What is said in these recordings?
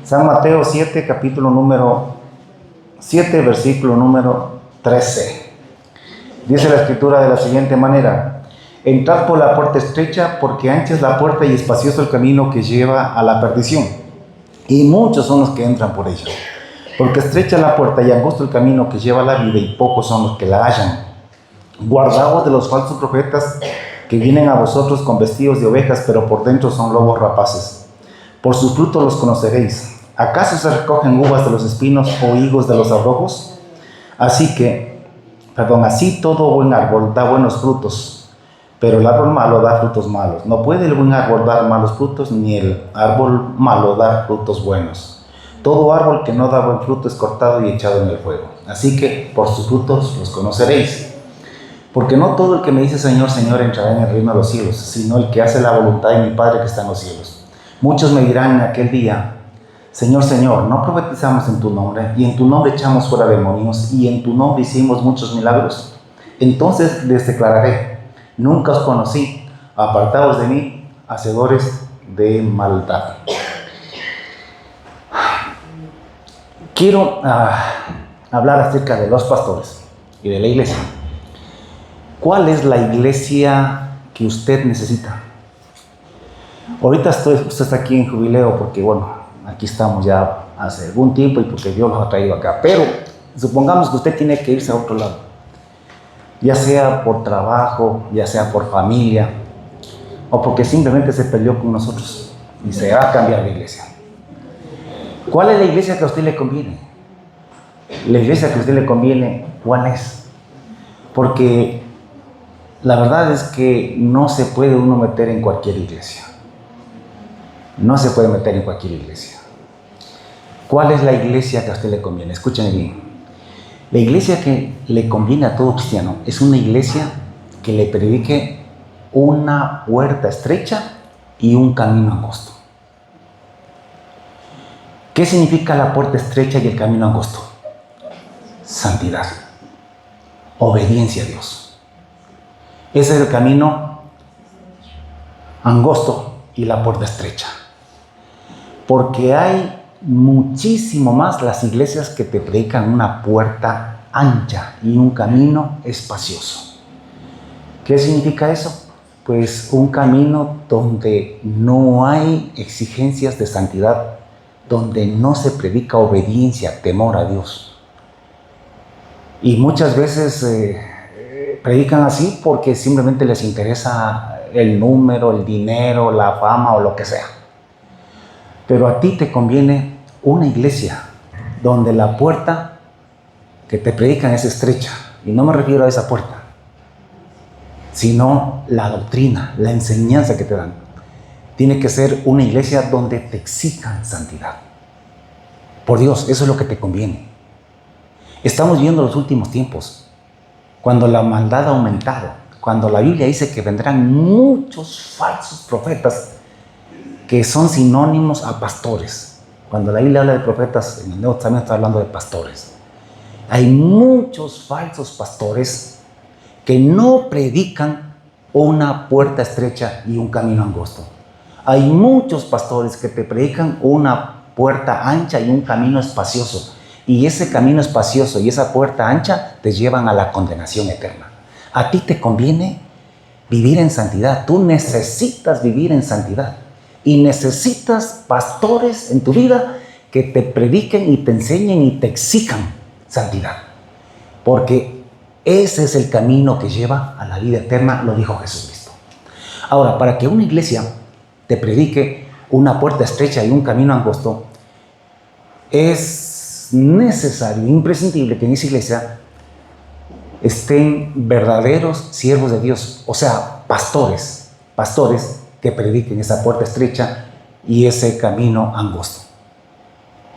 San Mateo 7, capítulo número 7, versículo número 13. Dice la escritura de la siguiente manera: entrad por la puerta estrecha, porque ancha es la puerta y espacioso el camino que lleva a la perdición, y muchos son los que entran por ella. Porque estrecha la puerta y angosto el camino que lleva a la vida, y pocos son los que la hallan. Guardaos de los falsos profetas que vienen a vosotros con vestidos de ovejas, pero por dentro son lobos rapaces. Por sus frutos los conoceréis. ¿Acaso se recogen uvas de los espinos o higos de los abrojos? Así todo buen árbol da buenos frutos, pero el árbol malo da frutos malos. No puede el buen árbol dar malos frutos, ni el árbol malo dar frutos buenos. Todo árbol que no da buen fruto es cortado y echado en el fuego. Así que por sus frutos los conoceréis. Porque no todo el que me dice Señor, Señor entrará en el reino de los cielos, sino el que hace la voluntad de mi Padre que está en los cielos. Muchos me dirán en aquel día: Señor, Señor, ¿no profetizamos en tu nombre? Y en tu nombre echamos fuera demonios, y en tu nombre hicimos muchos milagros. Entonces les declararé: nunca os conocí, apartaos de mí, hacedores de maldad. Quiero hablar acerca de los pastores y de la iglesia. ¿Cuál es la iglesia que usted necesita? Ahorita usted está aquí en jubileo porque, aquí estamos ya hace algún tiempo y porque Dios nos ha traído acá. Pero supongamos que usted tiene que irse a otro lado, ya sea por trabajo, ya sea por familia, o porque simplemente se peleó con nosotros y se va a cambiar de iglesia. ¿Cuál es la iglesia que a usted le conviene? La iglesia que a usted le conviene, ¿cuál es? Porque la verdad es que no se puede uno meter en cualquier iglesia. No se puede meter en cualquier iglesia. ¿Cuál es la iglesia que a usted le conviene? Escúchenme bien. La iglesia que le conviene a todo cristiano es una iglesia que le predique una puerta estrecha y un camino angosto. ¿Qué significa la puerta estrecha y el camino angosto? Santidad, obediencia a Dios. Ese es el camino angosto y la puerta estrecha. Porque hay muchísimo más las iglesias que te predican una puerta ancha y un camino espacioso. ¿Qué significa eso? Pues un camino donde no hay exigencias de santidad, donde no se predica obediencia, temor a Dios. Y muchas veces predican así porque simplemente les interesa el número, el dinero, la fama o lo que sea. Pero a ti te conviene una iglesia donde la puerta que te predican es estrecha. Y no me refiero a esa puerta, sino la doctrina, la enseñanza que te dan. Tiene que ser una iglesia donde te exijan santidad. Por Dios, eso es lo que te conviene. Estamos viendo los últimos tiempos, cuando la maldad ha aumentado, cuando la Biblia dice que vendrán muchos falsos profetas que son sinónimos a pastores. Cuando la Biblia habla de profetas, en el Nuevo Testamento está hablando de pastores. Hay muchos falsos pastores que no predican una puerta estrecha y un camino angosto. Hay muchos pastores que te predican una puerta ancha y un camino espacioso. Y ese camino espacioso y esa puerta ancha te llevan a la condenación eterna. A ti te conviene vivir en santidad. Tú necesitas vivir en santidad. Y necesitas pastores en tu vida que te prediquen y te enseñen y te exijan santidad. Porque ese es el camino que lleva a la vida eterna, lo dijo Jesucristo. Ahora, para que una iglesia te predique una puerta estrecha y un camino angosto, es necesario, imprescindible que en esa iglesia estén verdaderos siervos de Dios, o sea, pastores que prediquen esa puerta estrecha y ese camino angosto.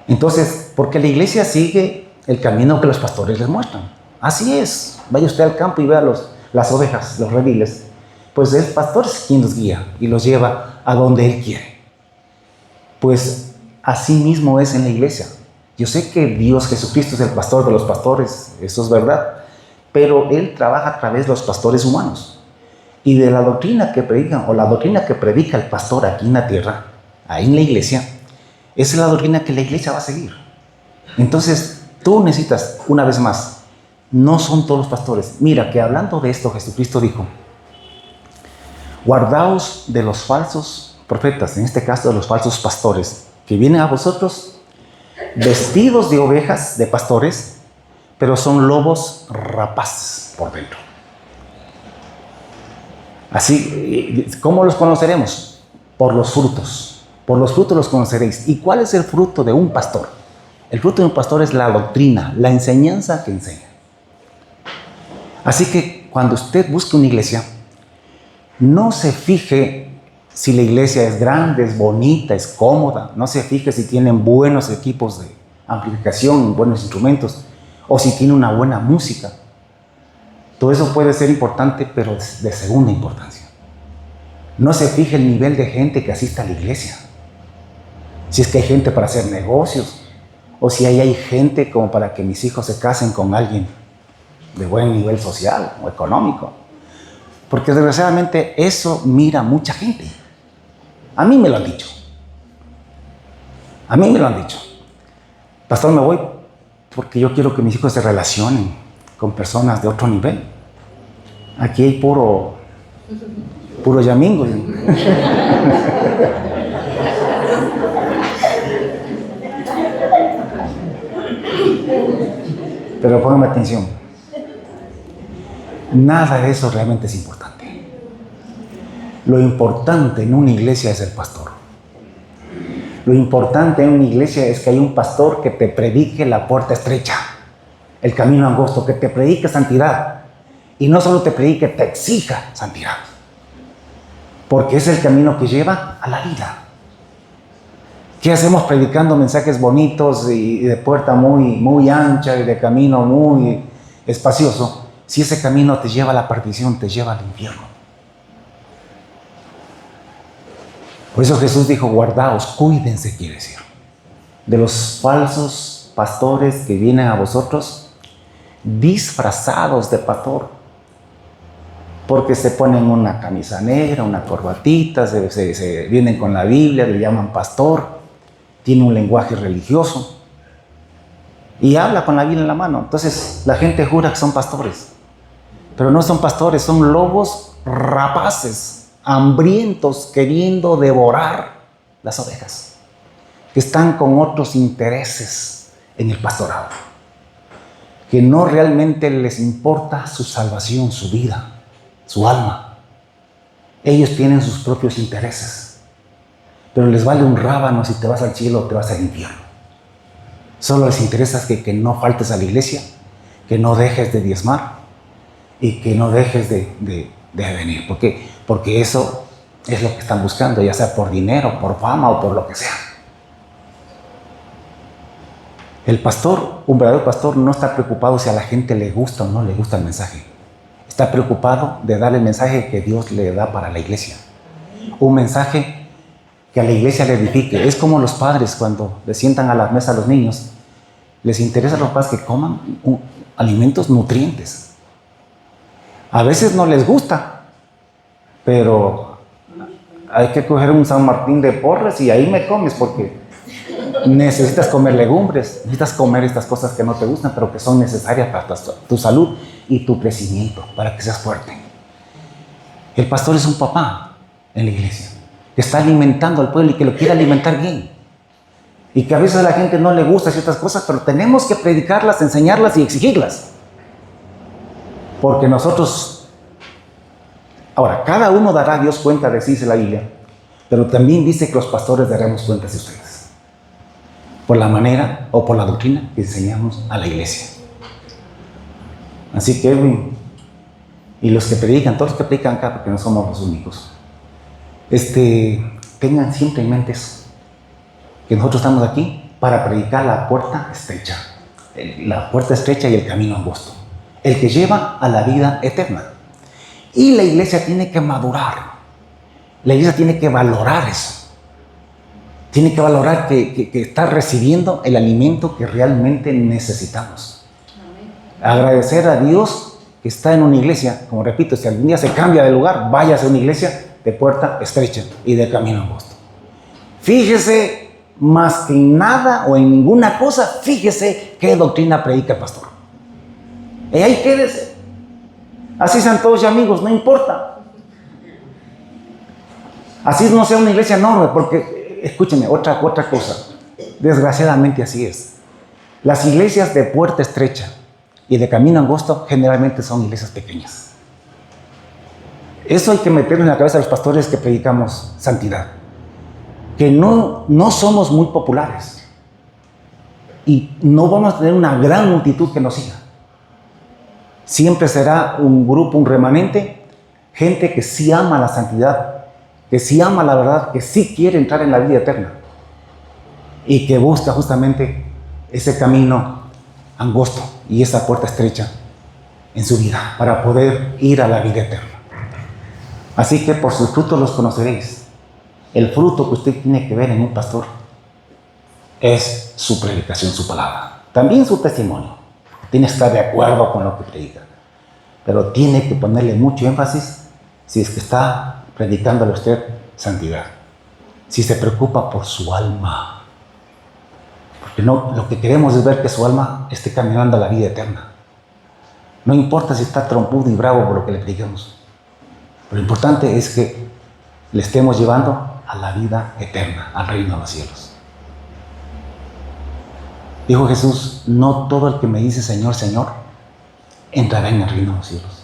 Entonces, porque la iglesia sigue el camino que los pastores les muestran. Así es. Vaya usted al campo y vea las ovejas, los rediles. Pues el pastor es quien los guía y los lleva a donde él quiere. Pues así mismo es en la iglesia. Yo sé que Dios Jesucristo es el pastor de los pastores, eso es verdad, pero Él trabaja a través de los pastores humanos. Y de la doctrina que predican, o la doctrina que predica el pastor aquí en la tierra, ahí en la iglesia, Esa es la doctrina que la iglesia va a seguir. Entonces, tú necesitas, una vez más, no son todos los pastores. Mira, que hablando de esto, Jesucristo dijo, guardaos de los falsos profetas, en este caso de los falsos pastores, que vienen a vosotros vestidos de ovejas, de pastores, pero son lobos rapaces por dentro. Así, ¿cómo los conoceremos? Por los frutos. Por los frutos los conoceréis. ¿Y cuál es el fruto de un pastor? El fruto de un pastor es la doctrina, la enseñanza que enseña. Así que cuando usted busque una iglesia, no se fije si la iglesia es grande, es bonita, es cómoda. No se fije si tienen buenos equipos de amplificación, buenos instrumentos, o si tiene una buena música. Todo eso puede ser importante, pero de segunda importancia. No se fije el nivel de gente que asiste a la iglesia. Si es que hay gente para hacer negocios, o si hay gente como para que mis hijos se casen con alguien de buen nivel social o económico. Porque desgraciadamente eso mira mucha gente. A mí me lo han dicho. A mí me lo han dicho. Pastor, me voy porque yo quiero que mis hijos se relacionen con personas de otro nivel. Aquí hay puro yamingo. Pero pónganme atención. Nada de eso realmente es importante. Lo importante en una iglesia es el pastor. Lo importante en una iglesia es que hay un pastor que te predique la puerta estrecha, el camino angosto, que te predique santidad. Y no solo te predique, te exija santidad. Porque es el camino que lleva a la vida. ¿Qué hacemos predicando mensajes bonitos y de puerta muy ancha y de camino muy espacioso, si ese camino te lleva a la perdición, te lleva al infierno? Por eso Jesús dijo, guardaos, cuídense, quiere decir, de los falsos pastores que vienen a vosotros disfrazados de pastor, porque se ponen una camisa negra, una corbatita, se vienen con la Biblia, le llaman pastor, tiene un lenguaje religioso y habla con la Biblia en la mano. Entonces la gente jura que son pastores, pero no son pastores, son lobos rapaces, hambrientos, queriendo devorar las ovejas, que están con otros intereses en el pastorado, que no realmente les importa su salvación, su vida, su alma. Ellos tienen sus propios intereses, pero les vale un rábano si te vas al cielo o te vas al infierno. Solo les interesa que no faltes a la iglesia, que no dejes de diezmar y que no dejes de venir, porque eso es lo que están buscando, ya sea por dinero, por fama o por lo que sea. El pastor, un verdadero pastor, no está preocupado si a la gente le gusta o no le gusta el mensaje. Está preocupado de dar el mensaje que Dios le da para la iglesia. Un mensaje que a la iglesia le edifique. Es como los padres cuando le sientan a la mesa a los niños. Les interesa a los padres que coman alimentos nutrientes. A veces no les gusta, pero hay que coger un San Martín de Porres y ahí me comes, porque necesitas comer legumbres, necesitas comer estas cosas que no te gustan, pero que son necesarias para tu salud y tu crecimiento, para que seas fuerte. El pastor es un papá en la iglesia, que está alimentando al pueblo y que lo quiere alimentar bien. Y que a veces a la gente no le gusta ciertas cosas, pero tenemos que predicarlas, enseñarlas y exigirlas. Porque nosotros, ahora, cada uno dará a Dios cuenta de sí, dice la Biblia, pero también dice que los pastores daremos cuenta de ustedes, por la manera o por la doctrina que enseñamos a la iglesia. Así que Edwin y los que predican, todos los que predican acá, porque no somos los únicos, tengan siempre en mente eso, que nosotros estamos aquí para predicar la puerta estrecha y el camino angosto, el que lleva a la vida eterna. Y la iglesia tiene que madurar, la iglesia tiene que valorar eso. Tiene que valorar que está recibiendo el alimento que realmente necesitamos. Agradecer a Dios que está en una iglesia. Como repito, si algún día se cambia de lugar, váyase a una iglesia de puerta estrecha y de camino angosto. Fíjese más que en nada o en ninguna cosa, fíjese qué doctrina predica el pastor. Y ahí quédese. Así sean todos ya amigos, no importa. Así no sea una iglesia enorme, porque, escúchenme, otra cosa. Desgraciadamente así es. Las iglesias de puerta estrecha y de camino angosto generalmente son iglesias pequeñas. Eso hay que meterlo en la cabeza de los pastores que predicamos santidad. Que no somos muy populares. Y no vamos a tener una gran multitud que nos siga. Siempre será un grupo, un remanente, gente que sí ama la santidad, que sí ama la verdad, que sí quiere entrar en la vida eterna y que busca justamente ese camino angosto y esa puerta estrecha en su vida para poder ir a la vida eterna. Así que por sus frutos los conoceréis. El fruto que usted tiene que ver en un pastor es su predicación, su palabra, también su testimonio. Tiene que estar de acuerdo con lo que predica, pero tiene que ponerle mucho énfasis si es que está predicándole a usted santidad, si se preocupa por su alma, porque no, lo que queremos es ver que su alma esté caminando a la vida eterna. No importa si está trompudo y bravo por lo que le predicamos, lo importante es que le estemos llevando a la vida eterna, al reino de los cielos. Dijo Jesús, no todo el que me dice Señor, Señor, entrará en el reino de los cielos.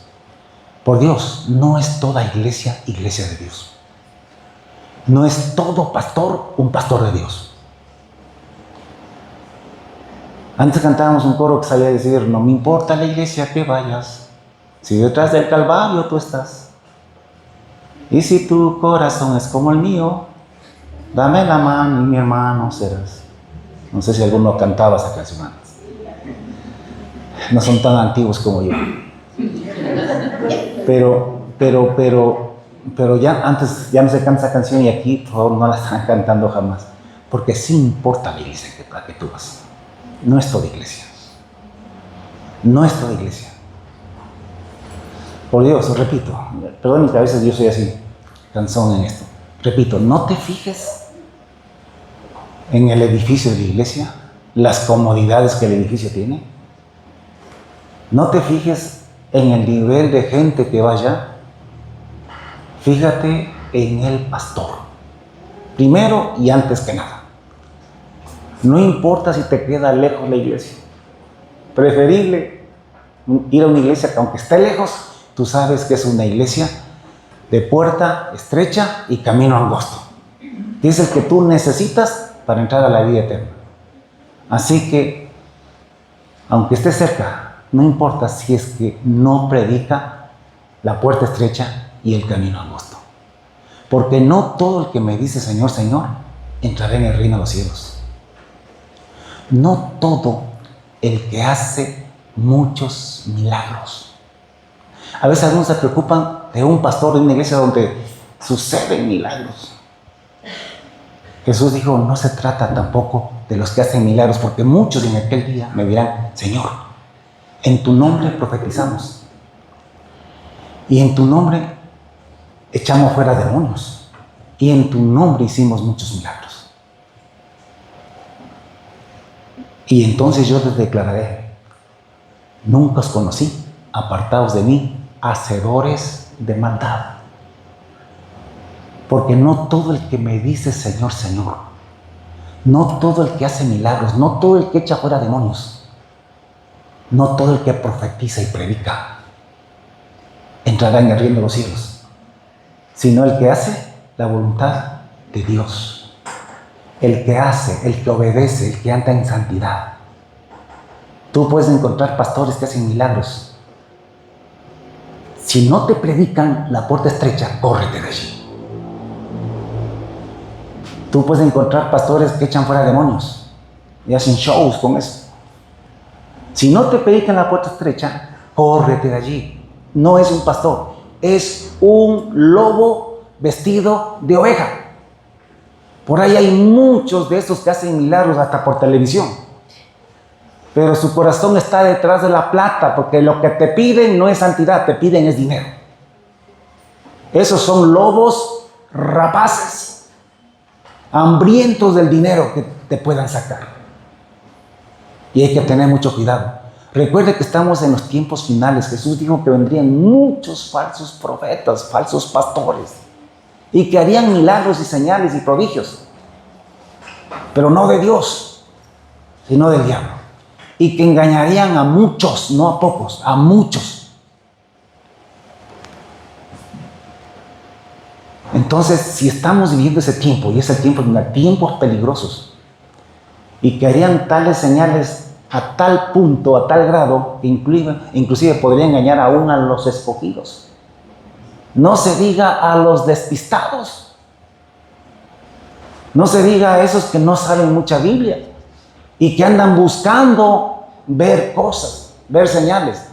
Por Dios, no es toda iglesia, iglesia de Dios. No es todo pastor, un pastor de Dios. Antes cantábamos un coro que sabía decir, no me importa la iglesia que vayas, si detrás del Calvario tú estás. Y si tu corazón es como el mío, dame la mano y mi hermano serás. No sé si alguno cantaba esa canción antes. No son tan antiguos como yo. Pero ya antes ya no se canta esa canción y aquí, por favor, no la están cantando jamás. Porque sí importa la iglesia a la que tú vas. No es toda iglesia. No es toda iglesia. Por Dios, repito, perdón que a veces yo soy así, cansón en esto. Repito, no te fijes en el edificio de la iglesia, las comodidades que el edificio tiene. No te fijes en el nivel de gente que va allá. Fíjate en el pastor. Primero y antes que nada. No importa si te queda lejos la iglesia. Preferible ir a una iglesia que aunque esté lejos, tú sabes que es una iglesia de puerta estrecha y camino angosto. Que es el que tú necesitas para entrar a la vida eterna. Así que, aunque esté cerca, no importa si es que no predica la puerta estrecha y el camino angosto. Porque no todo el que me dice Señor, Señor, entrará en el reino de los cielos. No todo el que hace muchos milagros. A veces algunos se preocupan de un pastor de una iglesia donde suceden milagros. Jesús dijo, no se trata tampoco de los que hacen milagros, porque muchos en aquel día me dirán, Señor, en tu nombre profetizamos, y en tu nombre echamos fuera demonios, y en tu nombre hicimos muchos milagros. Y entonces yo les declararé, nunca os conocí, apartaos de mí, hacedores de maldad. Porque no todo el que me dice Señor, Señor, no todo el que hace milagros, no todo el que echa fuera demonios, no todo el que profetiza y predica entrará en el reino de los cielos, sino el que hace la voluntad de Dios, el que hace, el que obedece, el que anda en santidad. Tú puedes encontrar pastores que hacen milagros. Si no te predican la puerta estrecha, córrete de allí. Tú puedes encontrar pastores que echan fuera demonios y hacen shows con eso. Si no te predican la puerta estrecha, córrete de allí. No es un pastor, es un lobo vestido de oveja. Por ahí hay muchos de esos que hacen milagros hasta por televisión. Pero su corazón está detrás de la plata, porque lo que te piden no es santidad, te piden es dinero. Esos son lobos rapaces. hambrientos del dinero que te puedan sacar. Y hay que tener mucho cuidado. Recuerde que estamos en los tiempos finales. Jesús dijo que vendrían muchos falsos profetas, falsos pastores, y que harían milagros y señales y prodigios, pero no de Dios, sino del diablo. Y que engañarían a muchos, no a pocos, a muchos. Entonces, si estamos viviendo ese tiempo, y ese tiempo es tiempos peligrosos, y que harían tales señales a tal punto, a tal grado, que inclusive podría engañar aún a los escogidos. No se diga a los despistados. No se diga a esos que no saben mucha Biblia y que andan buscando ver cosas, ver señales.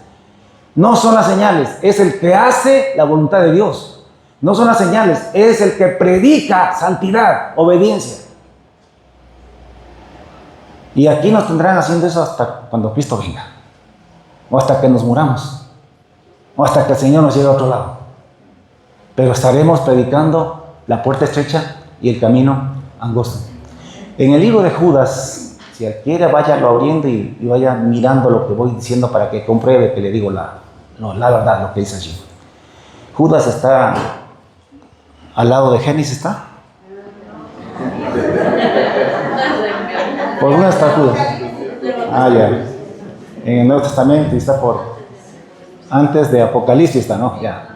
No son las señales, es el que hace la voluntad de Dios. No son las señales, es el que predica santidad, obediencia. Y aquí nos tendrán haciendo eso hasta cuando Cristo venga, o hasta que nos muramos, o hasta que el Señor nos lleve a otro lado. Pero estaremos predicando la puerta estrecha y el camino angosto. En el libro de Judas, si quiere, váyalo abriendo y vaya mirando lo que voy diciendo para que compruebe que le digo la verdad, lo que dice allí. Judas está al lado de Génesis, ¿está? ¿Por dónde está Judas? Ah, ya. En el Nuevo Testamento está antes de Apocalipsis, está, ¿no? Ya.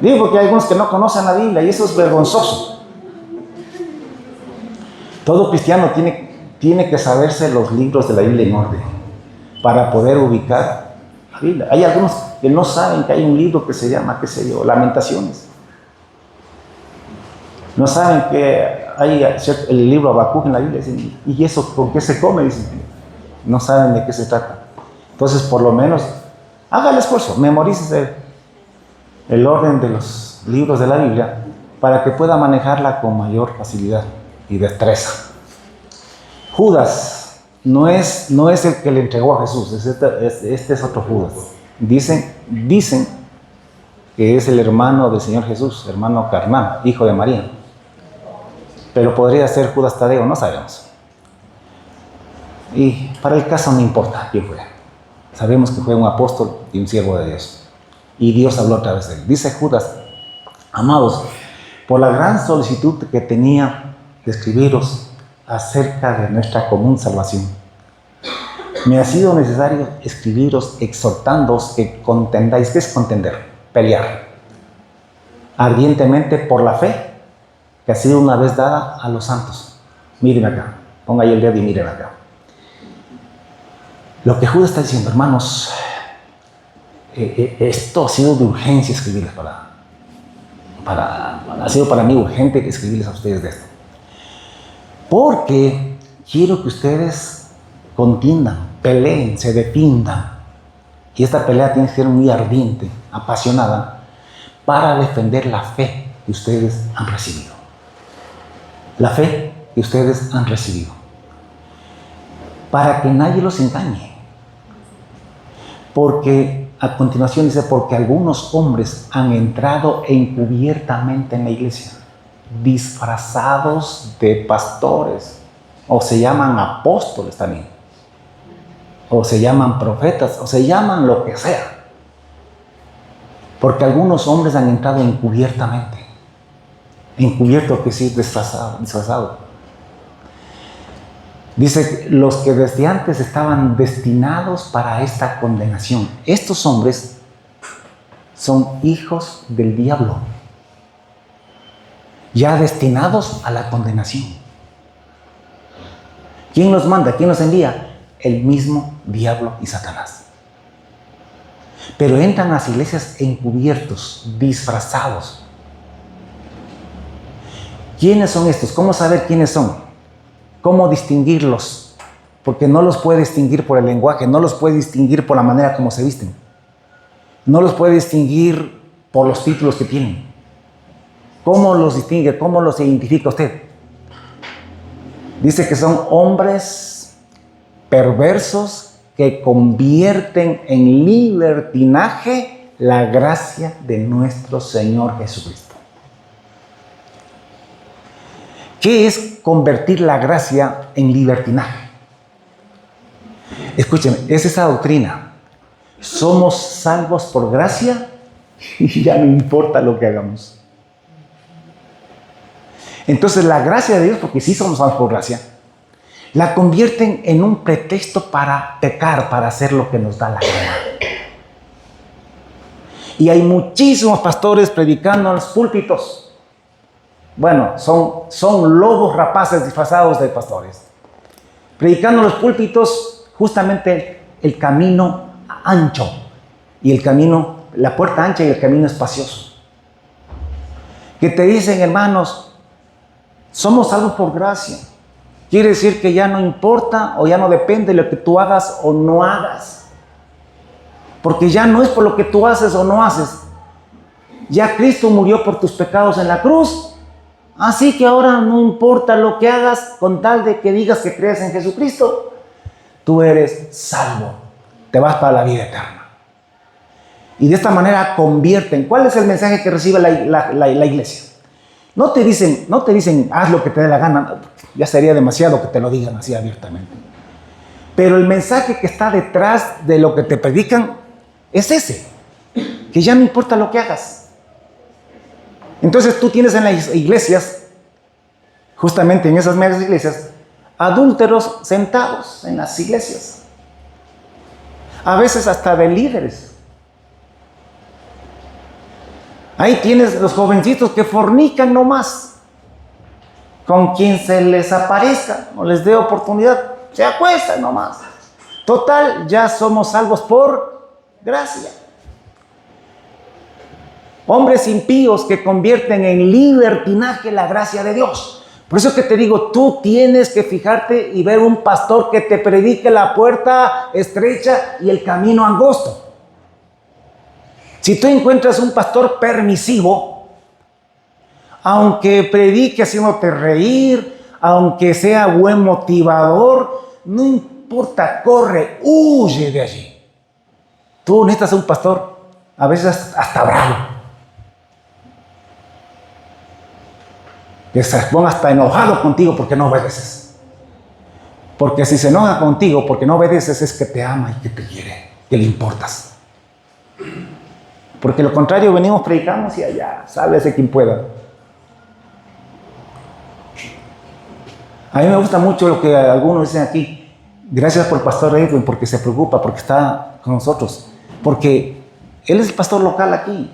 Digo porque hay algunos que no conocen la Biblia y eso es vergonzoso. Todo cristiano tiene que saberse los libros de la Biblia en orden para poder ubicar la Biblia. Hay algunos que no saben que hay un libro que se llama, qué sé yo, Lamentaciones. No saben que hay el libro Habacuc en la Biblia. Dicen, ¿y eso con qué se come? Dicen, no saben de qué se trata. Entonces, por lo menos, haga el esfuerzo, memorice el orden de los libros de la Biblia para que pueda manejarla con mayor facilidad y destreza. Judas no es el que le entregó a Jesús, este es otro Judas. Dicen que es el hermano del Señor Jesús, hermano carnal, hijo de María. Pero podría ser Judas Tadeo, no sabemos. Y para el caso no importa quién fue. Sabemos que fue un apóstol y un siervo de Dios. Y Dios habló a través de él. Dice Judas, amados, por la gran solicitud que tenía de escribiros acerca de nuestra común salvación, me ha sido necesario escribiros exhortándoos que contendáis. ¿Qué es contender? Pelear ardientemente por la fe que ha sido una vez dada a los santos. Mírenme acá, ponga ahí el dedo y mírenme acá. Lo que Judas está diciendo, hermanos, esto ha sido de urgencia escribirles ha sido para mí urgente escribirles a ustedes de esto. Porque quiero que ustedes contiendan, peleen, se defiendan. Y esta pelea tiene que ser muy ardiente, apasionada, para defender la fe que ustedes han recibido. La fe que ustedes han recibido. Para que nadie los engañe. Porque a continuación dice, porque algunos hombres han entrado encubiertamente en la iglesia, disfrazados de pastores, o se llaman apóstoles también, o se llaman profetas, o se llaman lo que sea. Porque algunos hombres han entrado encubiertamente. Encubierto que sí, disfrazado. Dice, los que desde antes estaban destinados para esta condenación. Estos hombres son hijos del diablo, ya destinados a la condenación. ¿Quién los manda? ¿Quién los envía? El mismo diablo y Satanás. Pero entran a las iglesias encubiertos, disfrazados. ¿Quiénes son estos? ¿Cómo saber quiénes son? ¿Cómo distinguirlos? Porque no los puede distinguir por el lenguaje, no los puede distinguir por la manera como se visten. No los puede distinguir por los títulos que tienen. ¿Cómo los distingue? ¿Cómo los identifica usted? Dice que son hombres perversos que convierten en libertinaje la gracia de nuestro Señor Jesucristo. ¿Qué es convertir la gracia en libertinaje? Escúcheme, es esa doctrina. Somos salvos por gracia y ya no importa lo que hagamos. Entonces la gracia de Dios, porque sí somos salvos por gracia, la convierten en un pretexto para pecar, para hacer lo que nos da la gana. Y hay muchísimos pastores predicando en los púlpitos. Bueno, son lobos rapaces disfrazados de pastores. Predicando en los púlpitos justamente el camino ancho y el camino, la puerta ancha y el camino espacioso. Que te dicen, hermanos, somos salvos por gracia. Quiere decir que ya no importa o ya no depende de lo que tú hagas o no hagas. Porque ya no es por lo que tú haces o no haces. Ya Cristo murió por tus pecados en la cruz. Así que ahora no importa lo que hagas con tal de que digas que crees en Jesucristo. Tú eres salvo. Te vas para la vida eterna. Y de esta manera convierten. ¿Cuál es el mensaje que recibe la iglesia? No te dicen, haz lo que te dé la gana. Ya sería demasiado que te lo digan así abiertamente. Pero el mensaje que está detrás de lo que te predican es ese. Que ya no importa lo que hagas. Entonces tú tienes en las iglesias, justamente en esas medias iglesias, adúlteros sentados en las iglesias. A veces hasta de líderes. Ahí tienes los jovencitos que fornican nomás. Con quien se les aparezca o les dé oportunidad, se acuestan nomás. Total, ya somos salvos por gracia. Hombres impíos que convierten en libertinaje la gracia de Dios. Por eso es que te digo, tú tienes que fijarte y ver un pastor que te predique la puerta estrecha y el camino angosto. Si tú encuentras un pastor permisivo, aunque predique haciéndote reír, aunque sea buen motivador, no importa, corre, huye de allí. Tú necesitas un pastor, a veces hasta bravo, que se ponga hasta enojado contigo porque no obedeces. Porque si se enoja contigo porque no obedeces, es que te ama y que te quiere, que le importas. Porque lo contrario, venimos, predicamos y allá, sálvese quien pueda. A mí me gusta mucho lo que algunos dicen aquí. Gracias por el pastor Edwin, porque se preocupa, porque está con nosotros. Porque él es el pastor local aquí.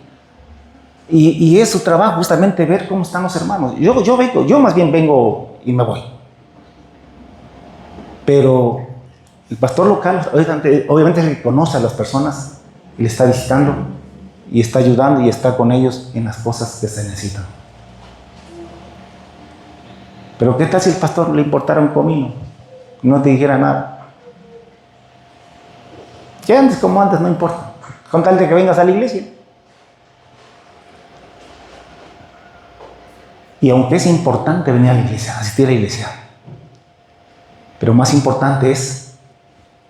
Y es su trabajo justamente ver cómo están los hermanos. Yo más bien vengo y me voy. Pero el pastor local, obviamente, reconoce a las personas y le está visitando y está ayudando y está con ellos en las cosas que se necesitan. Pero ¿qué tal si el pastor le importara un comino y no te dijera nada? Que antes como antes, no importa. Con tal de que vengas a la iglesia. Y aunque es importante venir a la iglesia, asistir a la iglesia, pero más importante es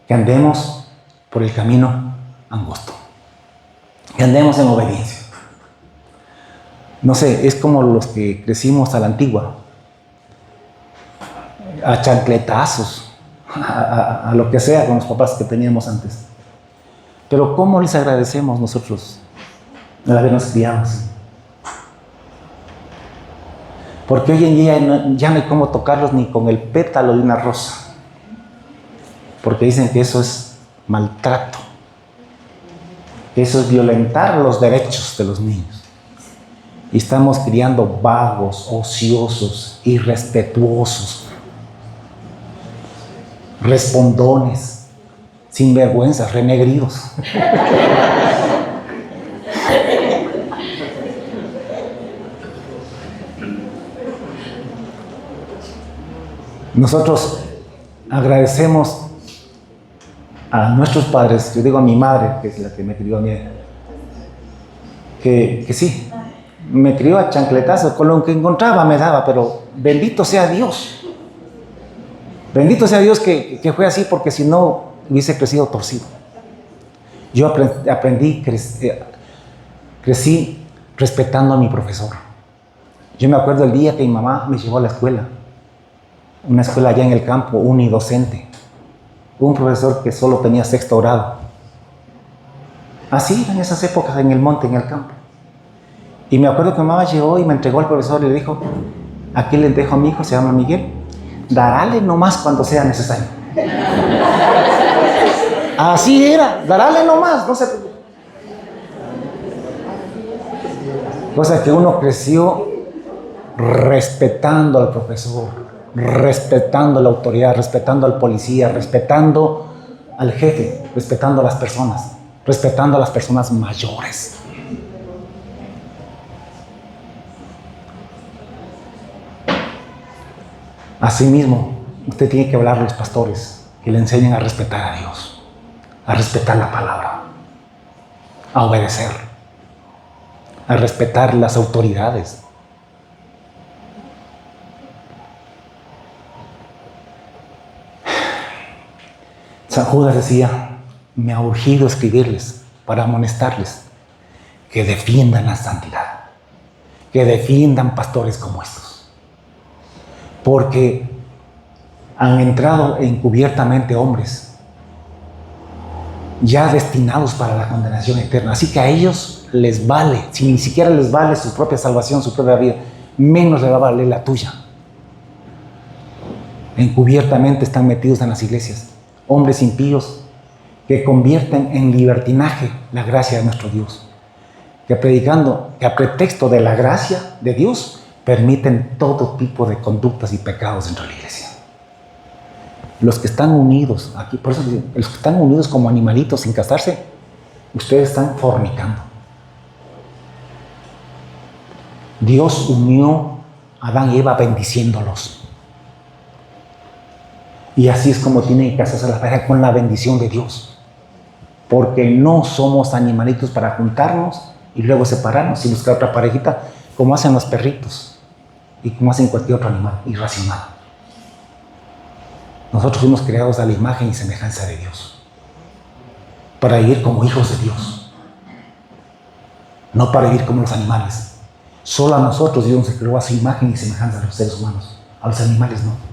que andemos por el camino angosto. Que andemos en obediencia. No sé, es como los que crecimos a la antigua. A chancletazos, a lo que sea con los papás que teníamos antes. Pero ¿cómo les agradecemos nosotros el habernos criado así? Porque hoy en día ya no hay cómo tocarlos ni con el pétalo de una rosa. Porque dicen que eso es maltrato. Que eso es violentar los derechos de los niños. Y estamos criando vagos, ociosos, irrespetuosos, respondones, sinvergüenzas, renegridos. Nosotros agradecemos a nuestros padres, yo digo a mi madre, que es la que me crió a mí, que sí, me crió a chancletazos, con lo que encontraba me daba, pero bendito sea Dios. Bendito sea Dios que fue así, porque si no hubiese crecido torcido. Yo crecí respetando a mi profesor. Yo me acuerdo el día que mi mamá me llevó a la escuela, una escuela allá en el campo, unidocente. Un profesor que solo tenía sexto grado. Así en esas épocas, en el monte, en el campo. Y me acuerdo que mi mamá llegó y me entregó al profesor y le dijo, aquí le dejo a mi hijo, se llama Miguel, darale nomás cuando sea necesario. Así era, darale nomás, no se preocupe. Cosa que uno creció respetando al profesor, respetando la autoridad, respetando al policía, respetando al jefe, respetando a las personas mayores. Asimismo, usted tiene que hablar a los pastores que le enseñen a respetar a Dios, a respetar la palabra, a obedecer, a respetar las autoridades. San Judas decía, me ha urgido escribirles para amonestarles que defiendan la santidad, que defiendan pastores como estos. Porque han entrado encubiertamente hombres ya destinados para la condenación eterna. Así que a ellos les vale, si ni siquiera les vale su propia salvación, su propia vida, menos le va a valer la tuya. Encubiertamente están metidos en las iglesias hombres impíos que convierten en libertinaje la gracia de nuestro Dios, que predicando que a pretexto de la gracia de Dios permiten todo tipo de conductas y pecados dentro de la iglesia. Los que están unidos aquí, por eso los que están unidos como animalitos sin casarse, ustedes están fornicando. Dios unió a Adán y Eva bendiciéndolos. Y así es como tiene que casarse la pareja, con la bendición de Dios. Porque no somos animalitos para juntarnos y luego separarnos y buscar otra parejita, como hacen los perritos y como hacen cualquier otro animal irracional. Nosotros fuimos creados a la imagen y semejanza de Dios, para vivir como hijos de Dios, no para vivir como los animales. Solo a nosotros Dios nos creó a su imagen y semejanza de los seres humanos, a los animales no.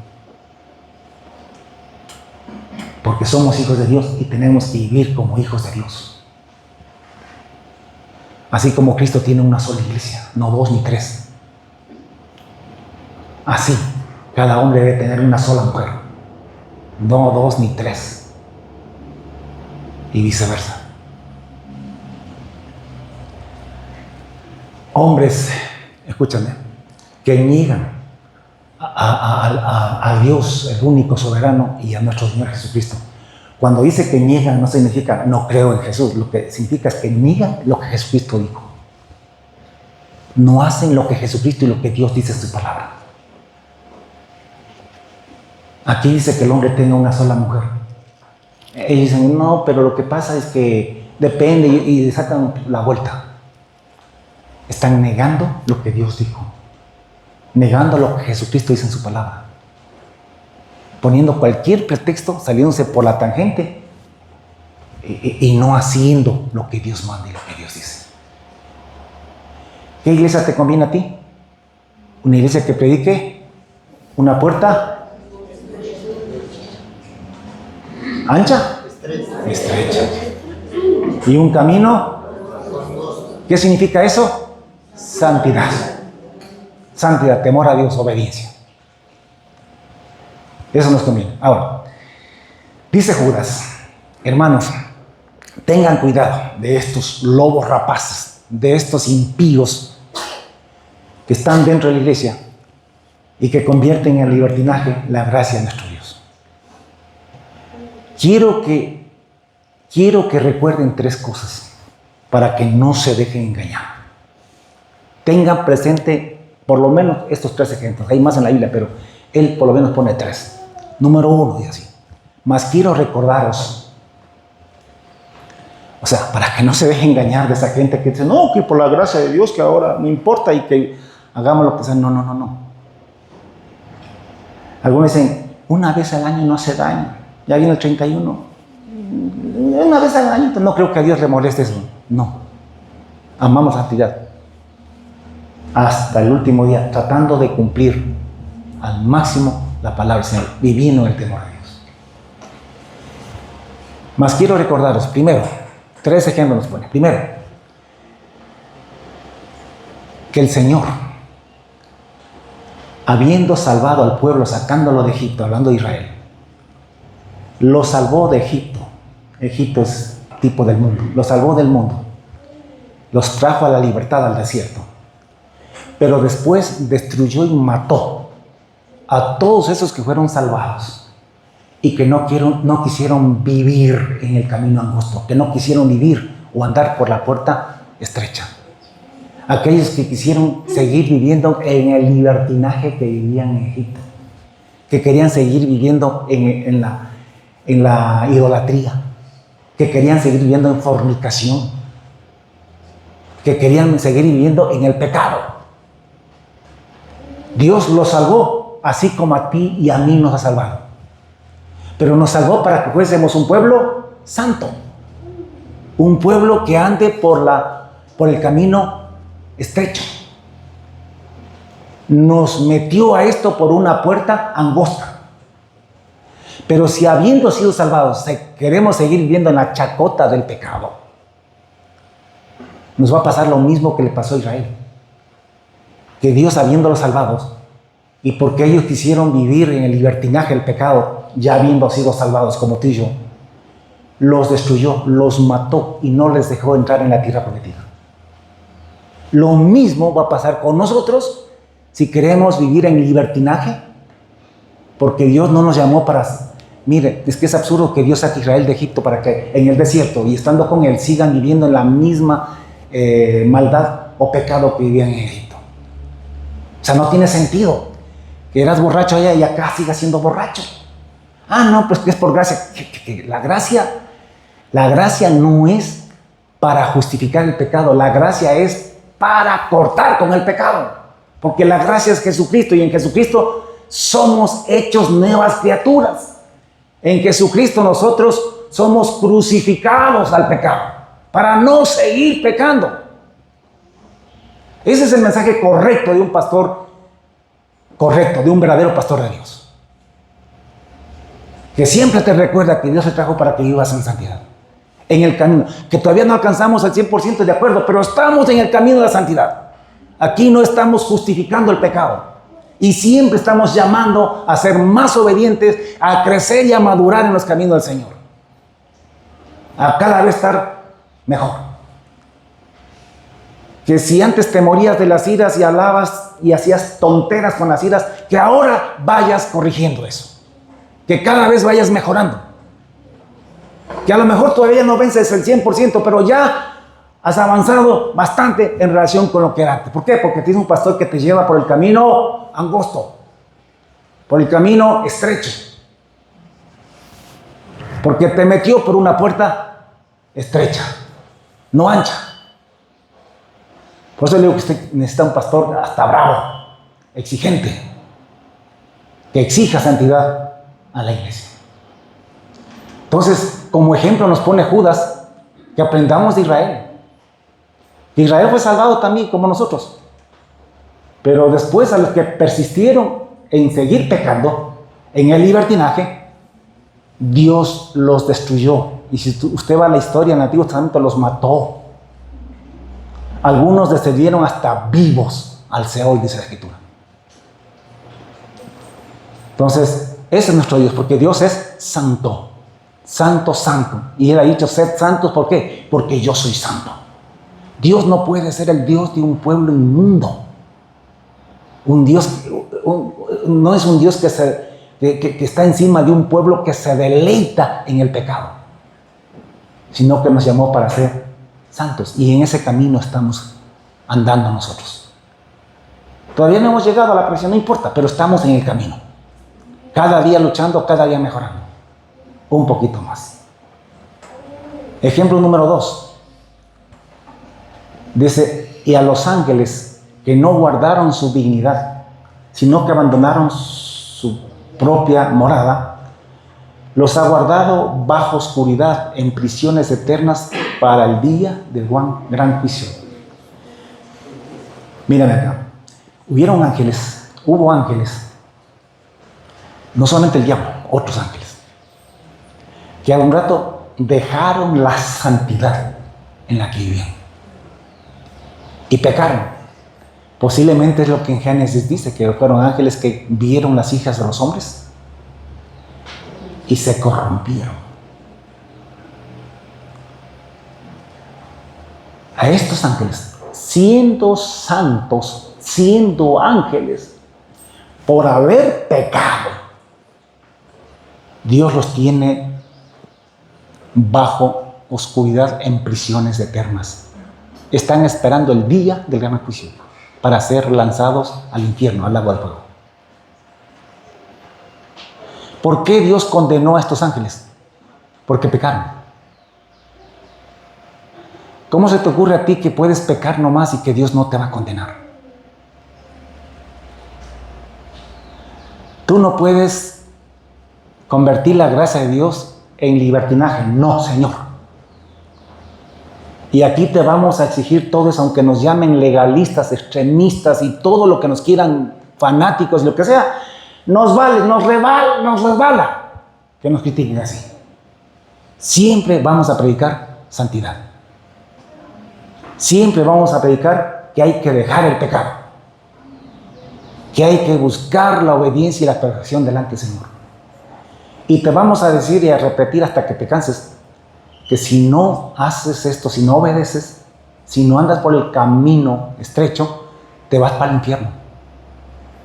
Porque somos hijos de Dios y tenemos que vivir como hijos de Dios. Así como Cristo tiene una sola iglesia, no dos ni tres. Así, cada hombre debe tener una sola mujer, no dos ni tres. Y viceversa. Hombres, escúchame, que niegan a Dios, el único soberano, y a nuestro Señor Jesucristo. Cuando dice que niegan, no significa no creo en Jesús. Lo que significa es que niegan lo que Jesucristo dijo. No hacen lo que Jesucristo y lo que Dios dice en su palabra. Aquí dice que el hombre tenga una sola mujer. Ellos dicen, no, pero lo que pasa es que depende, y sacan la vuelta. Están negando lo que Dios dijo, negando lo que Jesucristo dice en su palabra, poniendo cualquier pretexto, saliéndose por la tangente y no haciendo lo que Dios manda y lo que Dios dice. ¿Qué iglesia te conviene a ti? Una iglesia que predique una puerta ancha, estrecha, y un camino. ¿Qué significa eso? Santidad. Santidad, temor a Dios, obediencia. Eso nos conviene. Ahora, dice Judas, hermanos, tengan cuidado de estos lobos rapaces, de estos impíos que están dentro de la iglesia y que convierten en libertinaje la gracia de nuestro Dios. Quiero que recuerden tres cosas para que no se dejen engañar. Tengan presente por lo menos estos tres ejemplos. Hay más en la Biblia, pero él por lo menos pone tres. Número 1, dice así. Mas quiero recordaros. O sea, para que no se deje engañar de esa gente que dice, no, que por la gracia de Dios, que ahora no importa y que hagamos lo que sea. No. Algunos dicen, una vez al año no hace daño. Ya viene el 31. Una vez al año. No creo que a Dios le moleste eso. No. Amamos la santidad. hasta el último día, tratando de cumplir al máximo la palabra del Señor, viviendo en el temor a Dios. Mas quiero recordaros, primero, 3 ejemplos nos pone. Primero, que el Señor, habiendo salvado al pueblo, sacándolo de Egipto, hablando de Israel, lo salvó de Egipto. Egipto es tipo del mundo. Lo salvó del mundo. Los trajo a la libertad al desierto. Pero después destruyó y mató a todos esos que fueron salvados y que no quisieron vivir en el camino angosto, que no quisieron vivir o andar por la puerta estrecha. Aquellos que quisieron seguir viviendo en el libertinaje que vivían en Egipto, que querían seguir viviendo en la idolatría, que querían seguir viviendo en fornicación, que querían seguir viviendo en el pecado. Dios los salvó, así como a ti y a mí nos ha salvado. Pero nos salvó para que fuésemos un pueblo santo, un pueblo que ande por el camino estrecho. Nos metió a esto por una puerta angosta. Pero si habiendo sido salvados, queremos seguir viviendo en la chacota del pecado, nos va a pasar lo mismo que le pasó a Israel. Que Dios, habiéndolos salvados, y porque ellos quisieron vivir en el libertinaje del pecado, ya habiendo sido salvados como tú y yo, los destruyó, los mató y no les dejó entrar en la tierra prometida. Lo mismo va a pasar con nosotros si queremos vivir en libertinaje, porque Dios no nos llamó para... Mire, es que es absurdo que Dios saque a Israel de Egipto para que en el desierto y estando con él sigan viviendo en la misma maldad o pecado que vivían en Egipto. O sea, no tiene sentido que eras borracho allá y acá sigas siendo borracho. Ah, no, pues que es por gracia. La gracia no es para justificar el pecado, la gracia es para cortar con el pecado, porque la gracia es Jesucristo y en Jesucristo somos hechos nuevas criaturas. En Jesucristo nosotros somos crucificados al pecado para no seguir pecando. Ese es el mensaje correcto de un pastor correcto, de un verdadero pastor de Dios, que siempre te recuerda que Dios te trajo para que vivas en santidad, en el camino, que todavía no alcanzamos al 100% de acuerdo, pero estamos en el camino de la santidad. Aquí no estamos justificando el pecado y siempre estamos llamando a ser más obedientes, a crecer y a madurar en los caminos del Señor, a cada vez estar mejor. Que si antes te morías de las iras y hablabas y hacías tonteras con las iras, que ahora vayas corrigiendo eso, que cada vez vayas mejorando, que a lo mejor todavía no vences el 100%, pero ya has avanzado bastante en relación con lo que era antes. ¿Por qué? Porque tienes un pastor que te lleva por el camino angosto, por el camino estrecho, porque te metió por una puerta estrecha, no ancha. Por eso le digo que usted necesita un pastor hasta bravo, exigente, que exija santidad a la iglesia. Entonces, como ejemplo nos pone Judas, que aprendamos de Israel. Israel fue salvado también como nosotros, pero después a los que persistieron en seguir pecando, en el libertinaje, Dios los destruyó. Y si usted va a la historia en el Antiguo Testamento, los mató. Algunos descendieron hasta vivos al Seol, dice la Escritura. Entonces, ese es nuestro Dios, porque Dios es santo, santo, santo. Y Él ha dicho, sed santos, ¿por qué? Porque yo soy santo. Dios no puede ser el Dios de un pueblo inmundo. No es un Dios que está encima de un pueblo que se deleita en el pecado, sino que nos llamó para ser santos. Y en ese camino estamos andando nosotros. Todavía no hemos llegado a la perfección, no importa, pero estamos en el camino. Cada día luchando, cada día mejorando. Un poquito más. Ejemplo número 2. Dice, y a los ángeles que no guardaron su dignidad, sino que abandonaron su propia morada, los ha guardado bajo oscuridad en prisiones eternas para el día del gran juicio. Miren acá. Hubieron ángeles, hubo ángeles, no solamente el diablo, otros ángeles, que a un rato dejaron la santidad en la que vivían y pecaron. Posiblemente es lo que en Génesis dice, que fueron ángeles que vieron las hijas de los hombres y se corrompieron. A estos ángeles, siendo santos, siendo ángeles, por haber pecado, Dios los tiene bajo oscuridad en prisiones eternas. Están esperando el día del gran juicio para ser lanzados al infierno, al lago del fuego. ¿Por qué Dios condenó a estos ángeles? Porque pecaron. ¿Cómo se te ocurre a ti que puedes pecar nomás y que Dios no te va a condenar? Tú no puedes convertir la gracia de Dios en libertinaje. No, Señor. Y aquí te vamos a exigir todos, aunque nos llamen legalistas, extremistas y todo lo que nos quieran, fanáticos y lo que sea, nos vale, nos resbala que nos critiquen así. Siempre vamos a predicar santidad. Siempre vamos a predicar que hay que dejar el pecado, que hay que buscar la obediencia y la perfección delante del Señor. Y te vamos a decir y a repetir hasta que te canses, que si no haces esto, si no obedeces, si no andas por el camino estrecho, te vas para el infierno,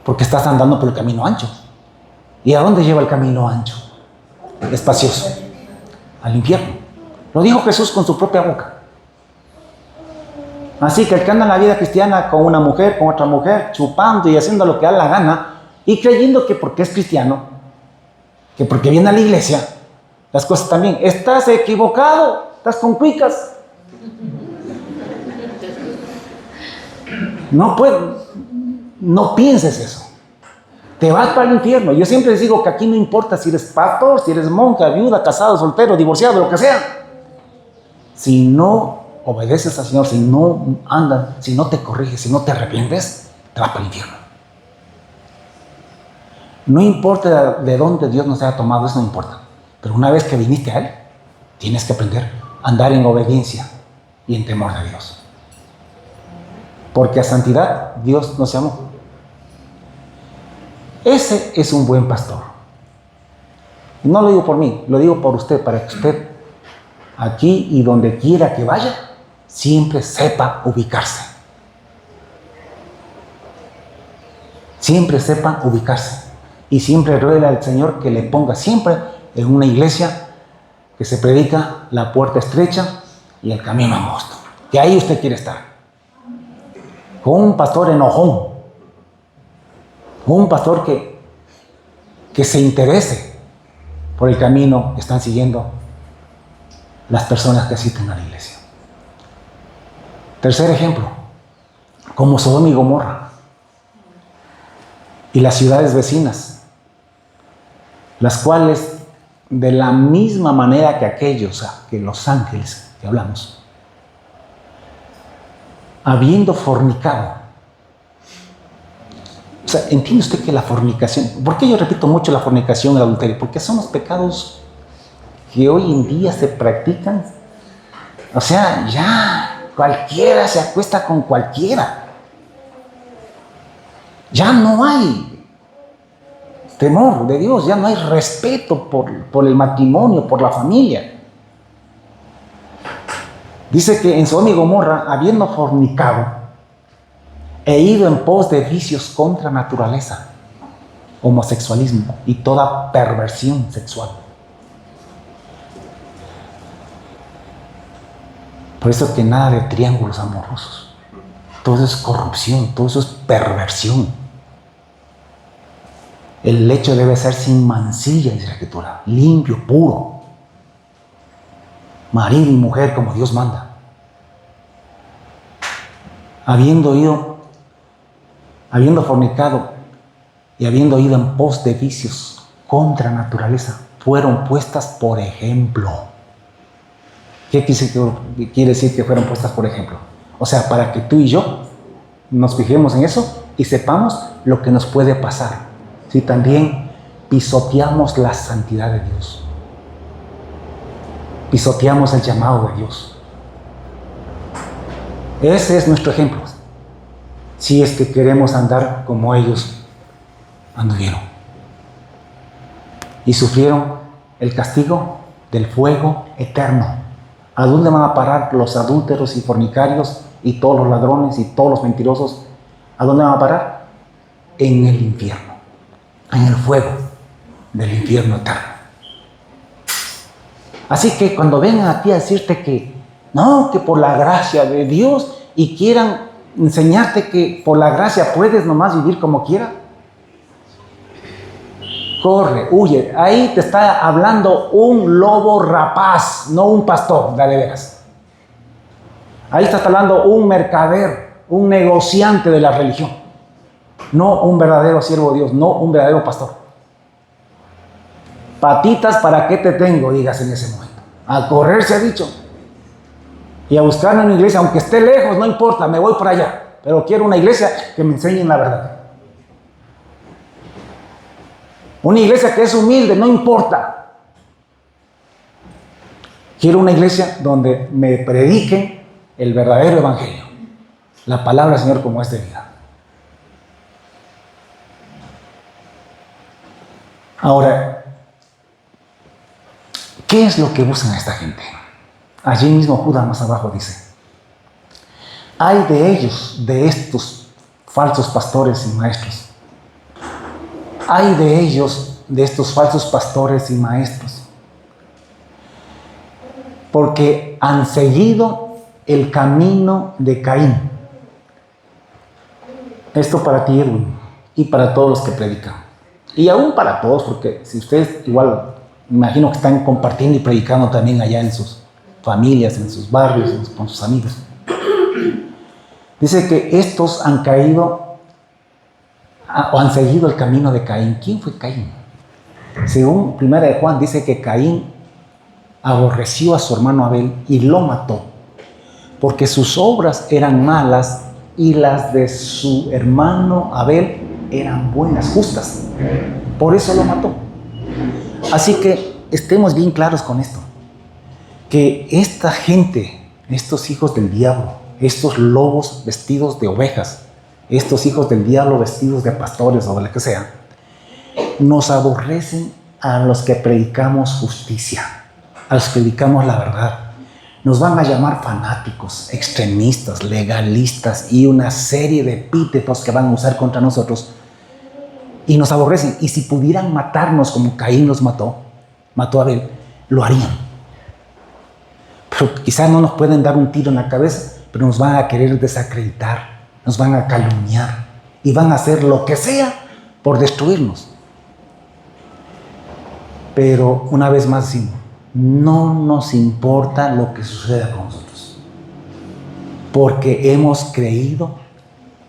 porque estás andando por el camino ancho. ¿Y a dónde lleva el camino ancho? Espacioso, al infierno. Lo dijo Jesús con su propia boca. Así que el que anda en la vida cristiana con una mujer, con otra mujer, chupando y haciendo lo que da la gana, y creyendo que porque es cristiano, que porque viene a la iglesia, las cosas están bien. Estás equivocado, estás con cuicas. No pienses eso. Te vas para el infierno. Yo siempre les digo que aquí no importa si eres pastor, si eres monja, viuda, casado, soltero, divorciado, lo que sea. Si no obedeces al Señor, si no andas, si no te corriges, si no te arrepientes, te vas para el infierno. No importa de dónde Dios nos haya tomado, eso no importa. Pero una vez que viniste a Él, tienes que aprender a andar en obediencia y en temor de Dios. Porque a santidad Dios nos llamó. Ese es un buen pastor. Y no lo digo por mí, lo digo por usted, para que usted, aquí y donde quiera que vaya, siempre sepa ubicarse. Siempre sepa ubicarse. Y siempre ruega al Señor que le ponga siempre en una iglesia que se predica la puerta estrecha y el camino angosto. Que ahí usted quiere estar. Con un pastor enojón. Con un pastor que se interese por el camino que están siguiendo las personas que asisten a la iglesia. Tercer ejemplo, como Sodoma y Gomorra y las ciudades vecinas, las cuales de la misma manera que aquellos, que los ángeles que hablamos, habiendo fornicado. O sea, ¿entiende usted que la fornicación? ¿Por qué yo repito mucho la fornicación y el adulterio? Porque son los pecados que hoy en día se practican. O sea, ya cualquiera se acuesta con cualquiera. Ya no hay temor de Dios, ya no hay respeto por el matrimonio, por la familia. Dice que en Sodoma y Gomorra, habiendo fornicado e ido en pos de vicios contra naturaleza, homosexualismo y toda perversión sexual. Por eso que nada de triángulos amorosos. Todo eso es corrupción, todo eso es perversión. El lecho debe ser sin mancilla, dice la Escritura, limpio, puro. Marido y mujer como Dios manda. Habiendo fornicado y habiendo ido en pos de vicios contra naturaleza, fueron puestas por ejemplo. ¿Qué quiere decir que fueron puestas por ejemplo? O sea, para que tú y yo nos fijemos en eso y sepamos lo que nos puede pasar si también pisoteamos la santidad de Dios, pisoteamos el llamado de Dios. Ese es nuestro ejemplo, si es que queremos andar como ellos anduvieron y sufrieron el castigo del fuego eterno. ¿A dónde van a parar los adúlteros y fornicarios y todos los ladrones y todos los mentirosos? ¿A dónde van a parar? En el infierno, en el fuego del infierno eterno. Así que cuando vengan a ti a decirte que no, que por la gracia de Dios, y quieran enseñarte que por la gracia puedes nomás vivir como quieras, corre, huye. Ahí te está hablando un lobo rapaz, no un pastor, de veras. Ahí está hablando un mercader, un negociante de la religión, no un verdadero siervo de Dios, no un verdadero pastor. Patitas, ¿para qué te tengo? Digas en ese momento. A correr se ha dicho. Y a buscar una iglesia, aunque esté lejos, no importa, me voy por allá. Pero quiero una iglesia que me enseñe la verdad. Una iglesia que es humilde, no importa. Quiero una iglesia donde me prediquen el verdadero evangelio. La palabra del Señor como es de vida. Ahora, ¿qué es lo que buscan esta gente? Allí mismo Judas más abajo dice: hay de ellos, de estos falsos pastores y maestros. Hay de ellos, de estos falsos pastores y maestros, porque han seguido el camino de Caín. Esto para ti, Edwin, y para todos los que predican. Y aún para todos, porque si ustedes igual, me imagino que están compartiendo y predicando también allá en sus familias, en sus barrios, con sus amigos. Dice que estos han caído o han seguido el camino de Caín. ¿Quién fue Caín? Según 1 de Juan dice que Caín aborreció a su hermano Abel y lo mató, porque sus obras eran malas y las de su hermano Abel eran buenas, justas. Por eso lo mató. Así que estemos bien claros con esto, que esta gente, estos hijos del diablo, estos lobos vestidos de ovejas, estos hijos del diablo vestidos de pastores o de lo que sea, nos aborrecen a los que predicamos justicia, a los que predicamos la verdad. Nos van a llamar fanáticos, extremistas, legalistas y una serie de epítetos que van a usar contra nosotros, y nos aborrecen. Y si pudieran matarnos como Caín los mató a Abel, lo harían. Pero quizás no nos pueden dar un tiro en la cabeza, pero nos van a querer desacreditar, nos van a calumniar y van a hacer lo que sea por destruirnos. Pero una vez más decimos, no nos importa lo que suceda con nosotros, porque hemos creído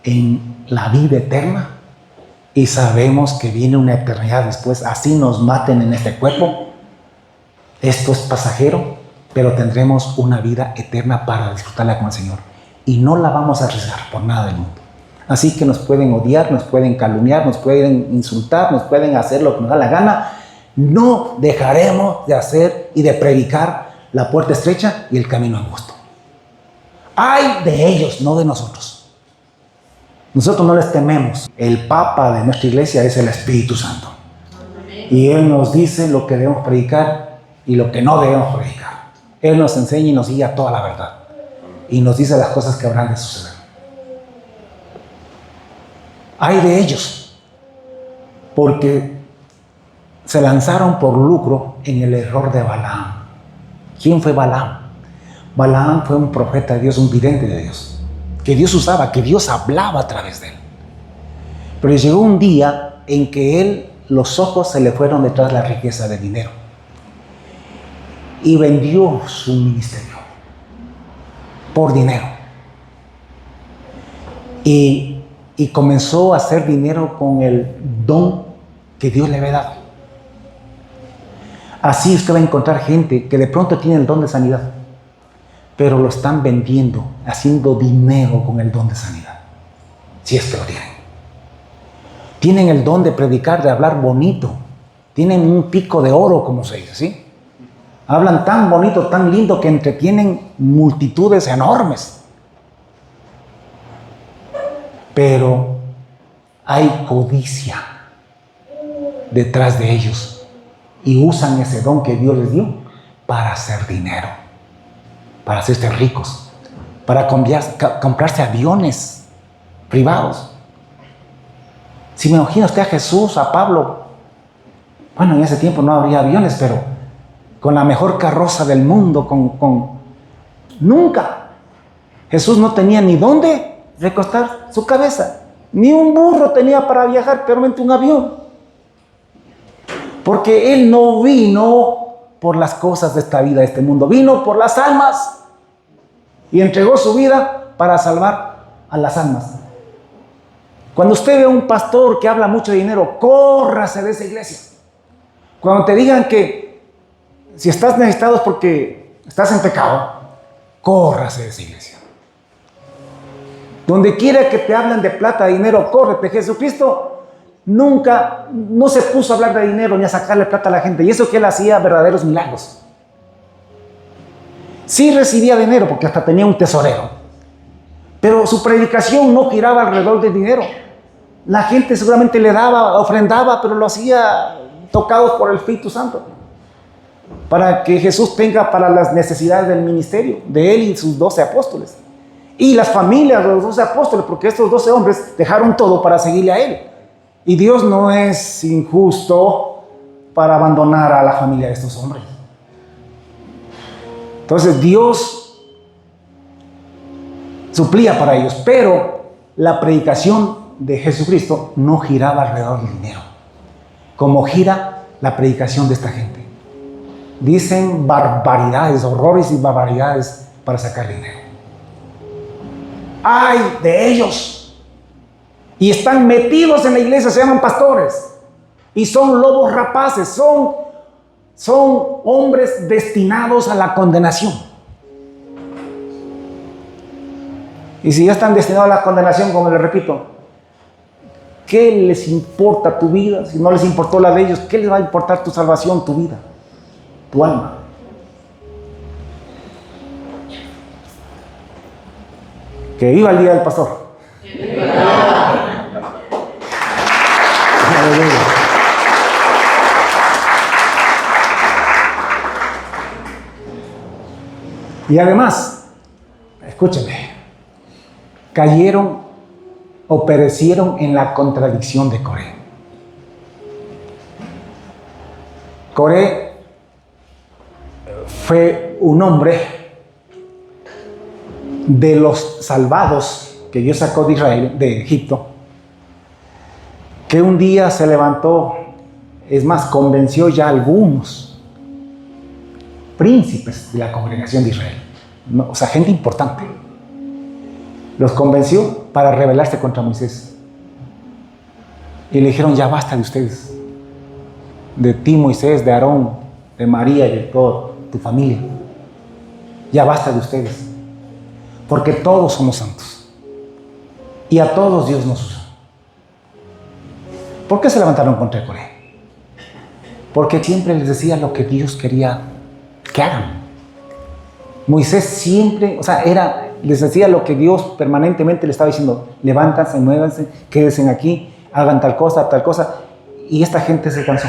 en la vida eterna y sabemos que viene una eternidad después. Así nos maten en este cuerpo, esto es pasajero, pero tendremos una vida eterna para disfrutarla con el Señor y no la vamos a arriesgar por nada del mundo. Así que nos pueden odiar, nos pueden calumniar, nos pueden insultar, nos pueden hacer lo que nos da la gana. No dejaremos de hacer y de predicar la puerta estrecha y el camino angosto. Ay de ellos, no de nosotros. Nosotros no les tememos. El Papa de nuestra iglesia es el Espíritu Santo. Y Él nos dice lo que debemos predicar y lo que no debemos predicar. Él nos enseña y nos guía toda la verdad. Y nos dice las cosas que habrán de suceder. Ay de ellos, porque se lanzaron por lucro en el error de Balaam. ¿Quién fue Balaam? Balaam fue un profeta de Dios, un vidente de Dios, que Dios usaba, que Dios hablaba a través de él. Pero llegó un día en que los ojos se le fueron detrás de la riqueza del dinero y vendió su ministerio por dinero y comenzó a hacer dinero con el don que Dios le había dado. Así usted va a encontrar gente que de pronto tiene el don de sanidad, pero lo están vendiendo, haciendo dinero con el don de sanidad, si es que lo tienen. Tienen el don de predicar, de hablar bonito. Tienen un pico de oro, como se dice, ¿sí? Hablan tan bonito, tan lindo, que entretienen multitudes enormes. Pero hay codicia detrás de ellos. Y usan ese don que Dios les dio para hacer dinero, para hacerse ricos, para comprarse aviones privados. Si me imagina usted a Jesús, a Pablo, bueno, en ese tiempo no habría aviones, pero con la mejor carroza del mundo, nunca. Jesús no tenía ni dónde recostar su cabeza, ni un burro tenía para viajar, pero un avión. Porque Él no vino por las cosas de esta vida, de este mundo, vino por las almas y entregó su vida para salvar a las almas. Cuando usted ve a un pastor que habla mucho de dinero, córrase de esa iglesia. Cuando te digan que si estás necesitado es porque estás en pecado, córrase de esa iglesia. Donde quiera que te hablen de plata, de dinero, córrete. Jesucristo nunca, no se puso a hablar de dinero ni a sacarle plata a la gente. Y eso que Él hacía verdaderos milagros. Sí recibía dinero porque hasta tenía un tesorero. Pero su predicación no giraba alrededor del dinero. La gente seguramente le daba, ofrendaba, pero lo hacía tocados por el Espíritu Santo. Para que Jesús tenga para las necesidades del ministerio, de Él y sus 12 apóstoles. Y las familias de los 12 apóstoles, porque estos 12 hombres dejaron todo para seguirle a Él. Y Dios no es injusto para abandonar a la familia de estos hombres. Entonces Dios suplía para ellos, pero la predicación de Jesucristo no giraba alrededor del dinero, como gira la predicación de esta gente. Dicen barbaridades, horrores y barbaridades para sacar dinero. ¡Ay de ellos! Y están metidos en la iglesia, se llaman pastores, y son lobos rapaces, son hombres destinados a la condenación. Y si ya están destinados a la condenación, como les repito, ¿qué les importa tu vida? Si no les importó la de ellos, ¿qué les va a importar tu salvación, tu vida, tu alma? Que viva el día del pastor. Y además, escúchenme, cayeron o perecieron en la contradicción de Coré. Coré fue un hombre de los salvados que Dios sacó de Israel, de Egipto, que un día se levantó, es más, convenció ya a algunos príncipes de la congregación de Israel, o sea, gente importante. Los convenció para rebelarse contra Moisés. Y le dijeron, ya basta de ustedes. De ti, Moisés, de Aarón, de María y de toda tu familia. Ya basta de ustedes. Porque todos somos santos. Y a todos Dios nos usa. ¿Por qué se levantaron contra Coré? Porque siempre les decía lo que Dios quería que hagan. Moisés siempre, les decía lo que Dios permanentemente le estaba diciendo: levántense, muévanse, quédense aquí, hagan tal cosa, y esta gente se cansó.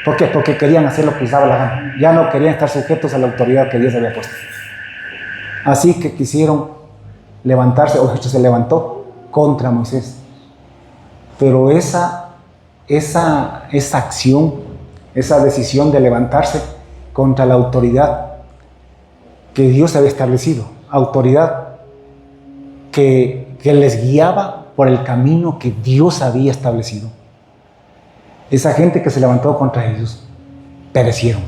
¿Por qué? Porque querían hacer lo que les daba la gana, ya no querían estar sujetos a la autoridad que Dios había puesto. Así que quisieron levantarse, o se levantó contra Moisés. Pero esa acción, esa decisión de levantarse contra la autoridad que Dios había establecido, autoridad que les guiaba por el camino que Dios había establecido. Esa gente que se levantó contra ellos perecieron.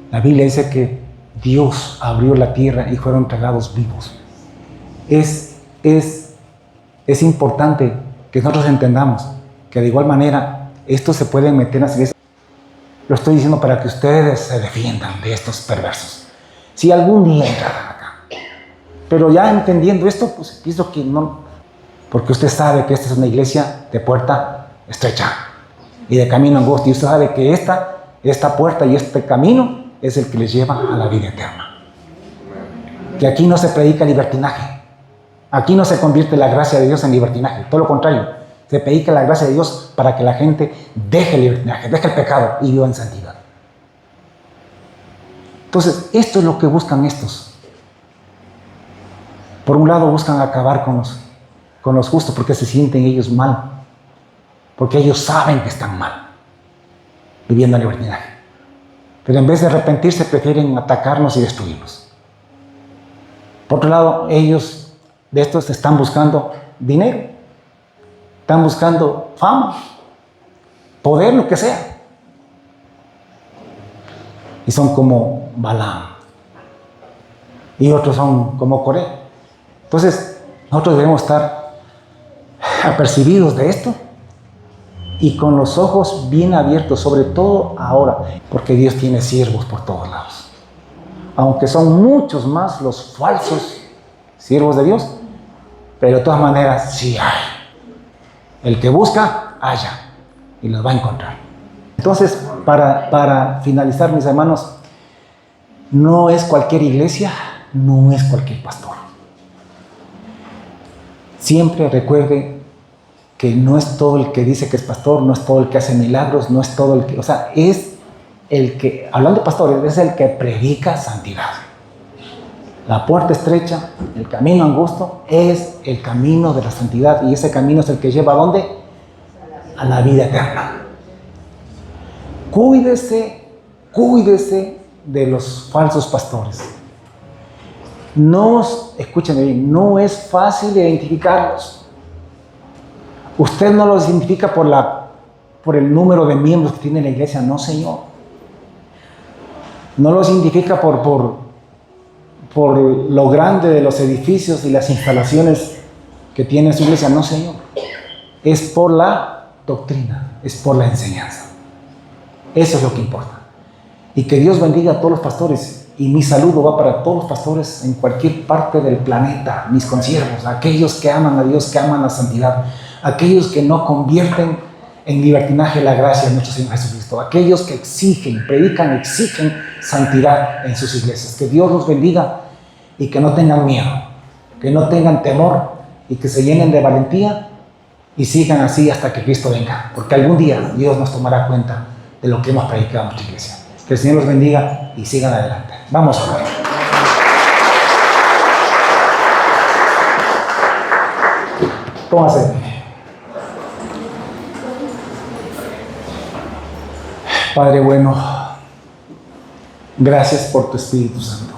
La Biblia dice que Dios abrió la tierra y fueron tragados vivos. Es importante que nosotros entendamos que de igual manera estos se pueden meter en las iglesias. Lo estoy diciendo para que ustedes se defiendan de estos perversos. Si algún día entrarán acá. Pero ya entendiendo esto, pues pienso que no. Porque usted sabe que esta es una iglesia de puerta estrecha y de camino angosto. Y usted sabe que esta puerta y este camino es el que les lleva a la vida eterna. Que aquí no se predica libertinaje. Aquí no se convierte la gracia de Dios en libertinaje. Todo lo contrario. Se predica la gracia de Dios para que la gente deje el libertinaje, deje el pecado y viva en santidad. Entonces, esto es lo que buscan estos. Por un lado buscan acabar con los justos porque se sienten ellos mal. Porque ellos saben que están mal, viviendo en libertinaje. Pero en vez de arrepentirse, prefieren atacarnos y destruirnos. Por otro lado, ellos de estos están buscando dinero. Están buscando fama, poder, lo que sea. Y son como Balaam. Y otros son como Coré. Entonces, nosotros debemos estar apercibidos de esto y con los ojos bien abiertos, sobre todo ahora, porque Dios tiene siervos por todos lados. Aunque son muchos más los falsos siervos de Dios, pero de todas maneras sí hay. El que busca, halla y los va a encontrar. Entonces, para finalizar, mis hermanos, no es cualquier iglesia, no es cualquier pastor. Siempre recuerde que no es todo el que dice que es pastor, no es todo el que hace milagros, no es todo el que... O sea, es el que, hablando de pastores, es el que predica santidad. La puerta estrecha, el camino angosto, es el camino de la santidad. Y ese camino es el que lleva ¿a dónde? A la vida eterna. Cuídese de los falsos pastores. Escúchenme bien, no es fácil identificarlos. Usted no los identifica por el número de miembros que tiene la iglesia, no, señor. No los identifica por lo grande de los edificios y las instalaciones que tiene su iglesia, no, señor. Es por la doctrina, es por la enseñanza. Eso es lo que importa. Y que Dios bendiga a todos los pastores. Y mi saludo va para todos los pastores en cualquier parte del planeta, mis consiervos, aquellos que aman a Dios, que aman la santidad, aquellos que no convierten en libertinaje la gracia de nuestro Señor Jesucristo, aquellos que exigen santidad en sus iglesias. Que Dios los bendiga y que no tengan miedo, que no tengan temor y que se llenen de valentía y sigan así hasta que Cristo venga, porque algún día Dios nos tomará cuenta de lo que hemos predicado en nuestra iglesia. Que el Señor los bendiga y sigan adelante. Vamos a orar. Póngase. Padre bueno, gracias por tu Espíritu Santo.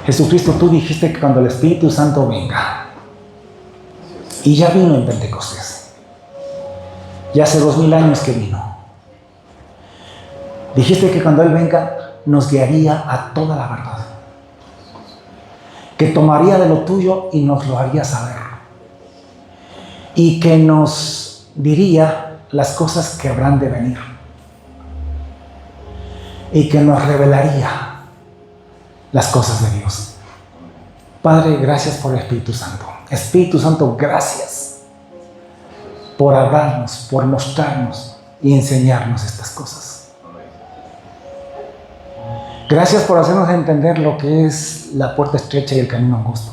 Jesucristo, tú dijiste que cuando el Espíritu Santo venga, y ya vino en Pentecostés, ya hace 2000 años que vino, dijiste que cuando Él venga nos guiaría a toda la verdad, que tomaría de lo tuyo y nos lo haría saber, y que nos diría las cosas que habrán de venir, y que nos revelaría las cosas de Dios. Padre, gracias por el Espíritu Santo. Espíritu Santo, gracias por hablarnos, por mostrarnos y enseñarnos estas cosas. Gracias por hacernos entender lo que es la puerta estrecha y el camino angosto.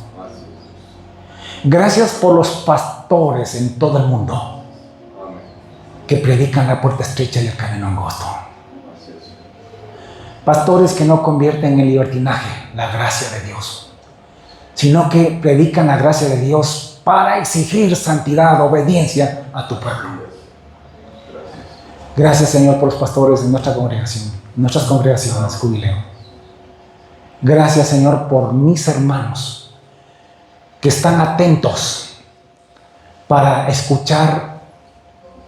Gracias por los pastores en todo el mundo que predican la puerta estrecha y el camino angosto. Pastores que no convierten en libertinaje la gracia de Dios, sino que predican la gracia de Dios para exigir santidad, obediencia a tu pueblo. Gracias, Señor, por los pastores de nuestra congregación, nuestras congregaciones, Jubileo. Gracias, Señor, por mis hermanos que están atentos para escuchar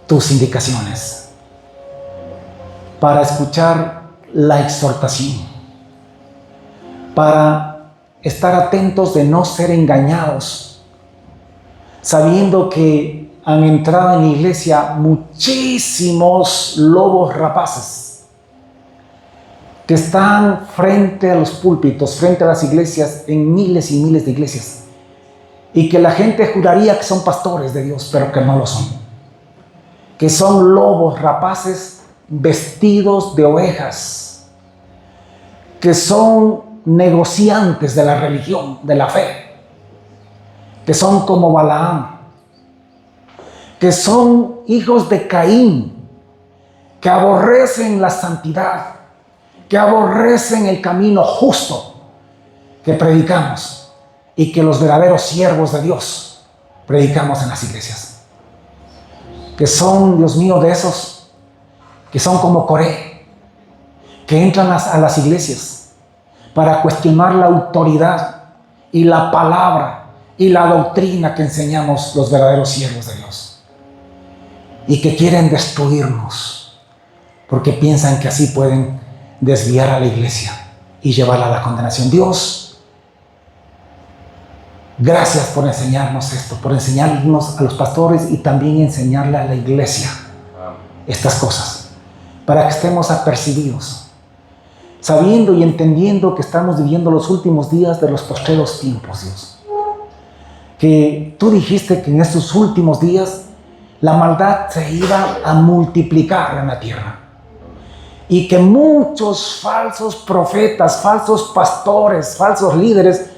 tus indicaciones, para escuchar la exhortación, para estar atentos de no ser engañados, sabiendo que han entrado en la iglesia muchísimos lobos rapaces que están frente a los púlpitos, frente a las iglesias, en miles y miles de iglesias, y que la gente juraría que son pastores de Dios, pero que no lo son. Que son lobos rapaces vestidos de ovejas, que son negociantes de la religión, de la fe, que son como Balaam, que son hijos de Caín, que aborrecen la santidad, que aborrecen el camino justo que predicamos y que los verdaderos siervos de Dios predicamos en las iglesias. Que son, Dios mío, de esos que son como Coré, que entran a las iglesias para cuestionar la autoridad y la palabra y la doctrina que enseñamos los verdaderos siervos de Dios, y que quieren destruirnos porque piensan que así pueden desviar a la iglesia y llevarla a la condenación. Dios, gracias por enseñarnos esto, por enseñarnos a los pastores y también enseñarle a la iglesia estas cosas, para que estemos apercibidos, sabiendo y entendiendo que estamos viviendo los últimos días de los postreros tiempos, Dios. Que tú dijiste que en estos últimos días la maldad se iba a multiplicar en la tierra, y que muchos falsos profetas, falsos pastores, falsos líderes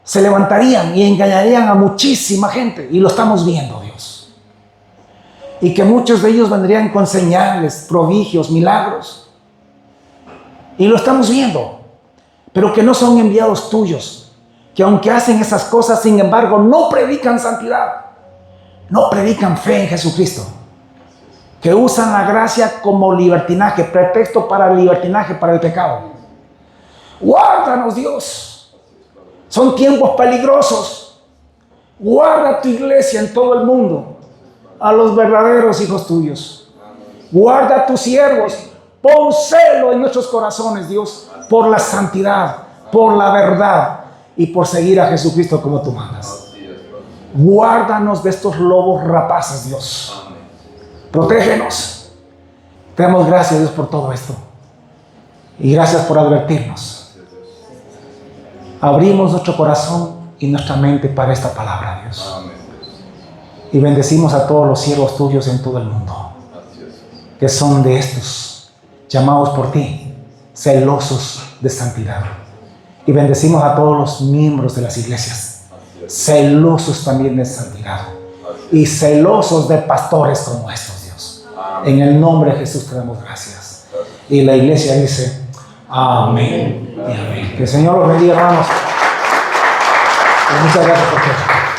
se levantarían y engañarían a muchísima gente, y lo estamos viendo, Dios. Y que muchos de ellos vendrían con señales, prodigios, milagros, y lo estamos viendo, pero que no son enviados tuyos, que aunque hacen esas cosas, sin embargo, no predican santidad, no predican fe en Jesucristo, que usan la gracia como libertinaje, pretexto para el libertinaje, para el pecado. Guárdanos, Dios. Son tiempos peligrosos. Guarda tu iglesia en todo el mundo, a los verdaderos hijos tuyos. Guarda a tus siervos. Pon celo en nuestros corazones, Dios, por la santidad, por la verdad y por seguir a Jesucristo como tú mandas. Guárdanos de estos lobos rapaces, Dios. Protégenos. Te damos gracias, Dios, por todo esto. Y gracias por advertirnos. Abrimos nuestro corazón y nuestra mente para esta palabra, Dios. Y bendecimos a todos los siervos tuyos en todo el mundo, que son de estos, llamados por ti, celosos de santidad. Y bendecimos a todos los miembros de las iglesias, celosos también de santidad, y celosos de pastores como estos, Dios. En el nombre de Jesús te damos gracias. Y la iglesia dice amén y amén. Que el Señor los bendiga, hermanos. Y muchas gracias por todo.